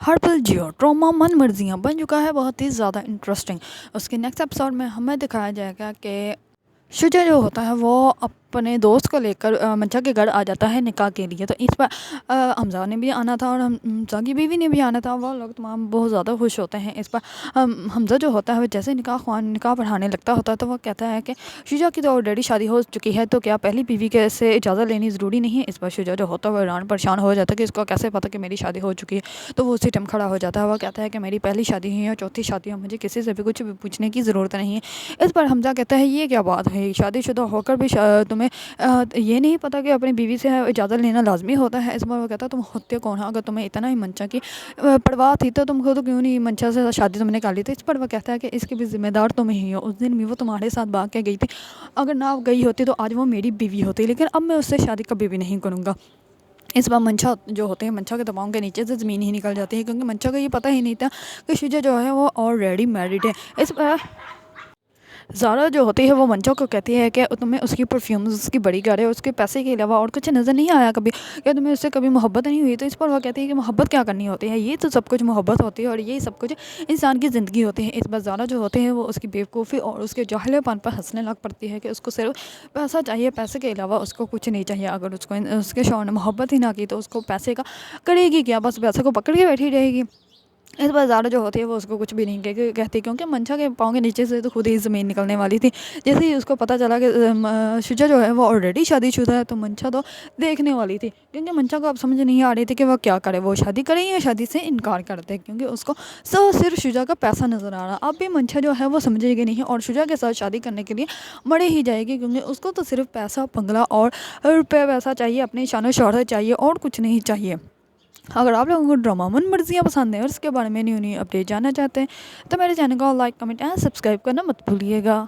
ہر پل Jio trauma من مرضیاں بن چکا ہے بہت ہی زیادہ انٹرسٹنگ۔ اس کے نیکسٹ ایپیسوڈ میں ہمیں دکھایا جائے گا کہ شجا جو ہوتا ہے وہ اپنے دوست کو لے کر منشا کے گھر آ جاتا ہے نکاح کے لیے۔ تو اس پر حمزہ نے بھی آنا تھا اور حمزہ کی بیوی نے بھی آنا تھا۔ وہ لوگ تمام بہت زیادہ خوش ہوتے ہیں۔ اس پر حمزہ جو ہوتا ہے وہ جیسے نکاح پڑھانے لگتا ہوتا ہے تو وہ کہتا ہے کہ شجا کی تو آلریڈی شادی ہو چکی ہے، تو کیا پہلی بیوی کے سے اجازت لینی ضروری نہیں ہے؟ اس پر شجا جو ہوتا ہے وہ حیران پریشان ہو جاتا ہے کہ اس کو کیسے پتہ کہ میری شادی ہو چکی ہے۔ تو وہ اسی ٹائم کھڑا ہو جاتا ہے۔ وہ کہتا ہے کہ میری پہلی شادی ہے یا چوتھی شادی ہے، مجھے کسی سے بھی کچھ بھی پوچھنے کی ضرورت نہیں ہے۔ اس پر حمزہ کہتا ہے یہ کیا بات ہے، شادی شدہ ہو کر بھی تمہیں یہ نہیں پتا کہ اپنی بیوی سے اجازت لینا لازمی ہوتا ہے؟ اس پر وہ کہتا ہے تم ہوتے کون ہو؟ اگر تمہیں اتنا ہی منشا کی پرواہ تھی تو تم خود کیوں نہیں منشا سے شادی تم نے کر لی تھی؟ اس پر وہ کہتا ہے کہ اس کی بھی ذمہ دار تم ہی ہو، اس دن بھی وہ تمہارے ساتھ بھاگ کے گئی تھی، اگر نہ گئی ہوتی تو آج وہ میری بیوی ہوتی، لیکن اب میں اس سے شادی کبھی بھی نہیں کروں گا۔ اس بار منشا جو ہوتے ہیں منشا کے دباؤ کے نیچے سے زمین ہی نکل جاتی ہے، کیونکہ منشا کو یہ پتہ ہی نہیں تھا کہ شجا جو ہے وہ آلریڈی میرڈ ہے۔ اس پر زارا جو ہوتی ہے وہ منشا کو کہتی ہے کہ تمہیں اس کی پرفیومز، اس کی بڑی گاڑی، اس کے پیسے کے علاوہ اور کچھ نظر نہیں آیا کبھی، کہ تمہیں اس سے کبھی محبت نہیں ہوئی؟ تو اس پر وہ کہتی ہے کہ محبت کیا کرنی ہوتی ہے، یہ تو سب کچھ محبت ہوتی ہے اور یہی سب کچھ انسان کی زندگی ہوتی ہے۔ اس پر زارا جو ہوتے ہیں وہ اس کی بیوقوفی اور اس کے جاہلے پن پر ہنسنے لگ پڑتی ہے کہ اس کو صرف پیسہ چاہیے، پیسے کے علاوہ اس کو کچھ نہیں چاہیے۔ اگر اس کو اس کے شوہر نے محبت ہی نہ کی تو اس کو پیسے کا کرے گی کیا؟ بس پیسے کو پکڑ کے بیٹھی رہے گی۔ اس پر زارا جو ہوتی ہے وہ اس کو کچھ بھی نہیں کہتی، کیونکہ منشا کے پاؤں کے نیچے سے تو خود ہی زمین نکلنے والی تھی۔ جیسے ہی اس کو پتہ چلا کہ شجا جو ہے وہ آلریڈی شادی شدہ ہے تو منشا تو دیکھنے والی تھی، کیونکہ منشا کو اب سمجھ نہیں آ رہی تھی کہ وہ کیا کرے، وہ شادی کرے یا شادی سے انکار کر دے، کیونکہ اس کو صرف شجا کا پیسہ نظر آ رہا۔ اب بھی منشا جو ہے وہ سمجھے گی نہیں اور شجا کے ساتھ شادی کرنے کے لیے مڑے ہی جائے گی، کیونکہ اس کو تو صرف پیسہ، بنگلہ اور پیسہ چاہیے، اپنی شان و شہرت چاہیے اور کچھ نہیں چاہیے۔ اگر آپ لوگوں کو ڈرامہ من مرضیاں پسند ہیں اور اس کے بارے میں نیو اپڈیٹ جاننا چاہتے ہیں تو میرے چینل کو لائک، کمنٹ اینڈ سبسکرائب کرنا مت بھولیے گا۔